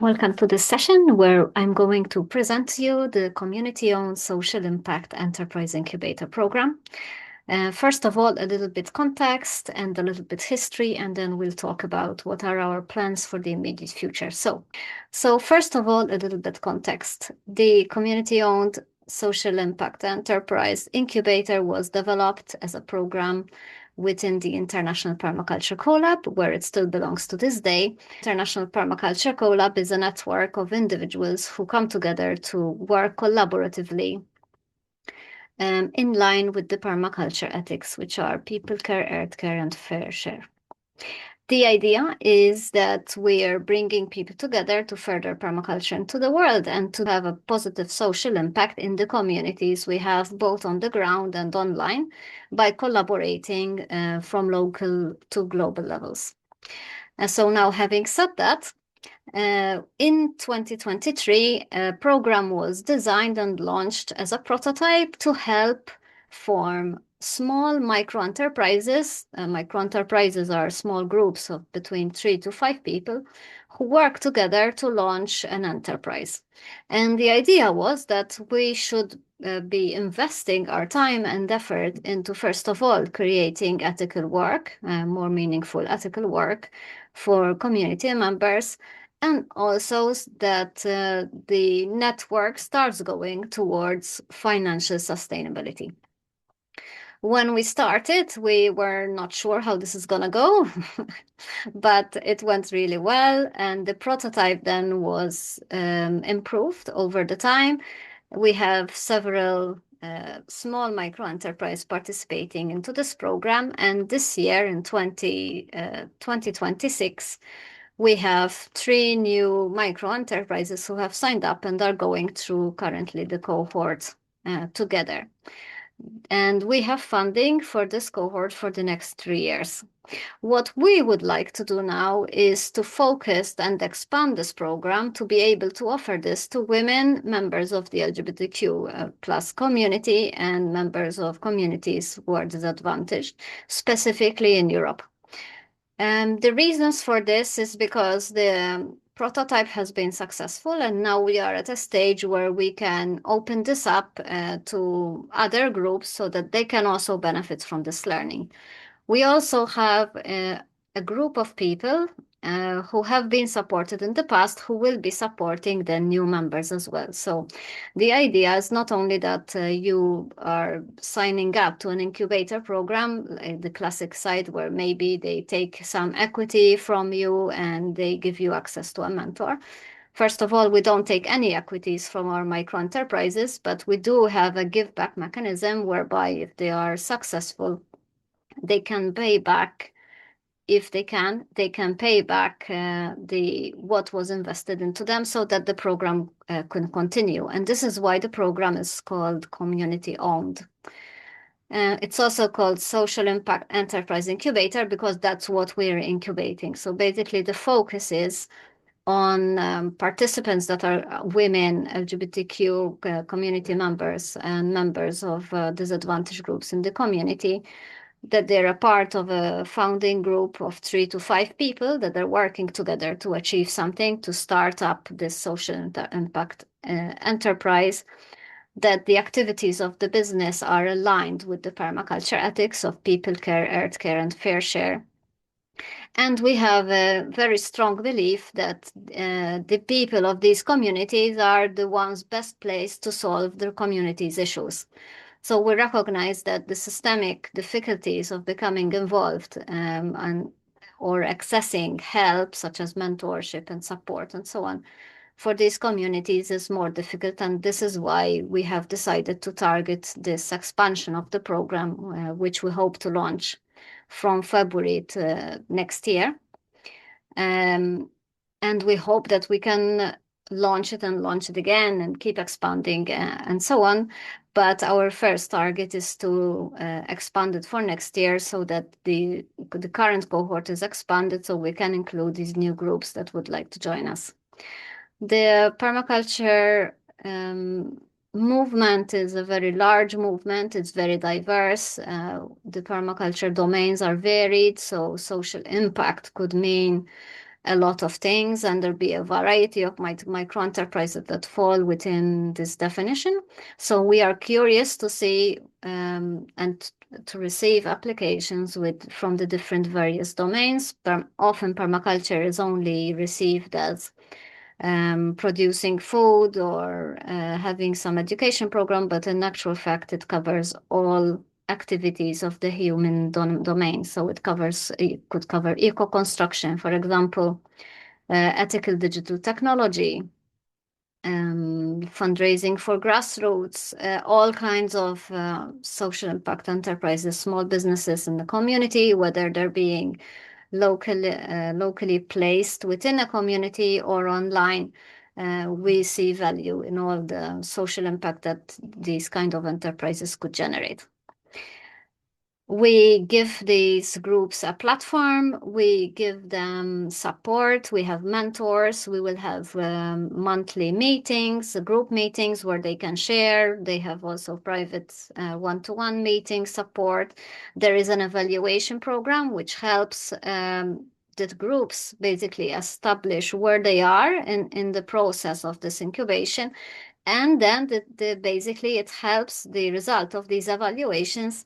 Welcome to this session where I'm going to present to you the community-owned social impact enterprise incubator program. First of all, a little bit context and a little bit history, and then we'll talk about what are our plans for the immediate future. So first of all, a little bit context. The community-owned social impact enterprise incubator was developed as a program within the International Permaculture Collab, where it still belongs to this day. International Permaculture Collab is a network of individuals who come together to work collaboratively in line with the permaculture ethics, which are people care, earth care, and fair share. The idea is that we are bringing people together to further permaculture into the world and to have a positive social impact in the communities we have both on the ground and online by collaborating from local to global levels. And so now, having said that, in 2023, a program was designed and launched as a prototype to help form small micro-enterprises. Micro-enterprises are small groups of between 3 to 5 people who work together to launch an enterprise. And the idea was that we should be investing our time and effort into, first of all, creating ethical work, more meaningful ethical work for community members, and also that the network starts going towards financial sustainability. When we started, we were not sure how this is going to go, but it went really well. And the prototype then was improved over the time. We have several small micro enterprise participating into this program. And this year in 2026, we have 3 new micro enterprises who have signed up and are going through currently the cohort together. And we have funding for this cohort for the next 3 years. What we would like to do now is to focus and expand this program to be able to offer this to women, members of the LGBTQ plus community, and members of communities who are disadvantaged, specifically in Europe. And the reasons for this is because the prototype has been successful, and now we are at a stage where we can open this up to other groups so that they can also benefit from this learning. We also have a group of people who have been supported in the past who will be supporting the new members as well. So the idea is not only that you are signing up to an incubator program, like the classic side where maybe they take some equity from you and they give you access to a mentor. First of all, we don't take any equities from our micro enterprises, but we do have a give back mechanism whereby if they are successful, they can pay back. If they can pay back what was invested into them so that the program can continue. And this is why the program is called community owned. It's also called Social Impact Enterprise Incubator because that's what we're incubating. So basically the focus is on participants that are women, LGBTQ community members, and members of disadvantaged groups in the community, that they're a part of a founding group of 3 to 5 people that are working together to achieve something, to start up this social impact enterprise, that the activities of the business are aligned with the permaculture ethics of people care, earth care, and fair share. And we have a very strong belief that the people of these communities are the ones best placed to solve their community's issues. So we recognize that the systemic difficulties of becoming involved or accessing help, such as mentorship and support and so on, for these communities is more difficult. And this is why we have decided to target this expansion of the program, which we hope to launch from February to next year. And we hope that we can launch it and launch it again and keep expanding and so on. But our first target is to expand it for next year so that the current cohort is expanded so we can include these new groups that would like to join us. The permaculture movement is a very large movement. It's very diverse. The permaculture domains are varied, so social impact could mean a lot of things, and there'll be a variety of micro enterprises that fall within this definition. So we are curious to see and to receive applications from the different various domains. Often permaculture is only received as producing food or having some education program, but in actual fact, it covers all activities of the human domain. So it could cover eco-construction, for example, ethical digital technology, fundraising for grassroots, all kinds of social impact enterprises, small businesses in the community, whether they're being locally placed within a community or online. We see value in all the social impact that these kind of enterprises could generate. We give these groups a platform, we give them support, we have mentors, we will have monthly meetings, group meetings where they can share. They have also private one-to-one meeting support. There is an evaluation program which helps the groups basically establish where they are in the process of this incubation. And then basically it helps the result of these evaluations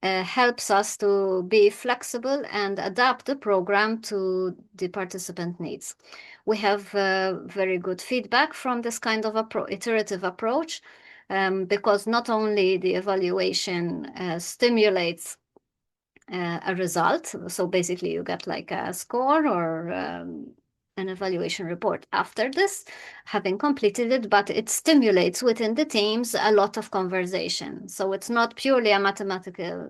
helps us to be flexible and adapt the program to the participant needs. We have very good feedback from this kind of iterative approach because not only the evaluation stimulates a result, so basically you get like a score or an evaluation report after this, having completed it, but it stimulates within the teams a lot of conversation. So it's not purely a mathematical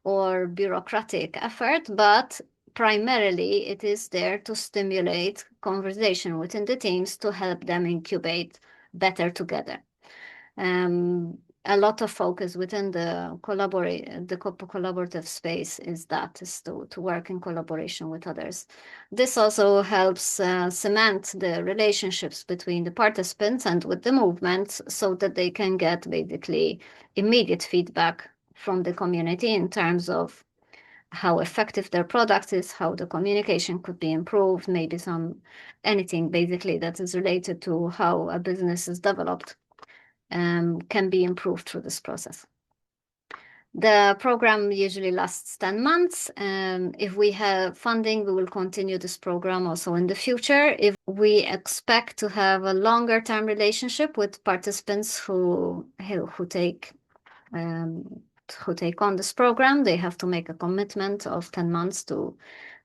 or bureaucratic effort, but primarily it is there to stimulate conversation within the teams to help them incubate better together. A lot of focus within the collaborative space is to work in collaboration with others. This also helps cement the relationships between the participants and with the movement so that they can get basically immediate feedback from the community in terms of how effective their product is, how the communication could be improved, maybe anything basically that is related to how a business is developed can be improved through this process. The program usually lasts 10 months. If we have funding, we will continue this program also in the future. If we expect to have a longer term relationship with participants who take on this program, they have to make a commitment of 10 months to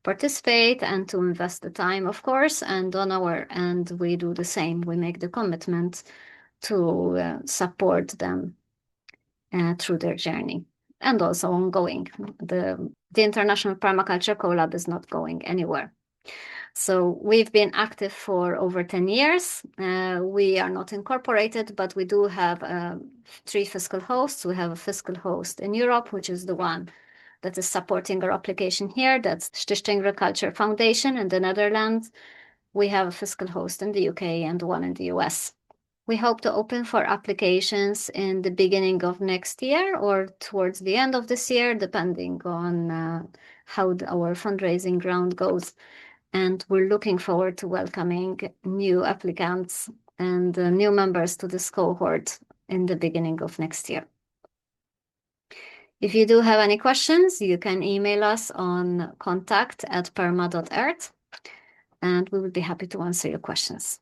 participate and to invest the time, of course. And on our end, we do the same. We make the commitment to support them through their journey and also ongoing. The International Permaculture Collab is not going anywhere. So we've been active for over 10 years. We are not incorporated, but we do have 3 fiscal hosts. We have a fiscal host in Europe, which is the one that is supporting our application here. That's Stichting Agriculture Foundation in the Netherlands. We have a fiscal host in the UK and one in the US. We hope to open for applications in the beginning of next year or towards the end of this year, depending on how our fundraising round goes. And we're looking forward to welcoming new applicants and new members to this cohort in the beginning of next year. If you do have any questions, you can email us on contact@perma.earth, and we will be happy to answer your questions.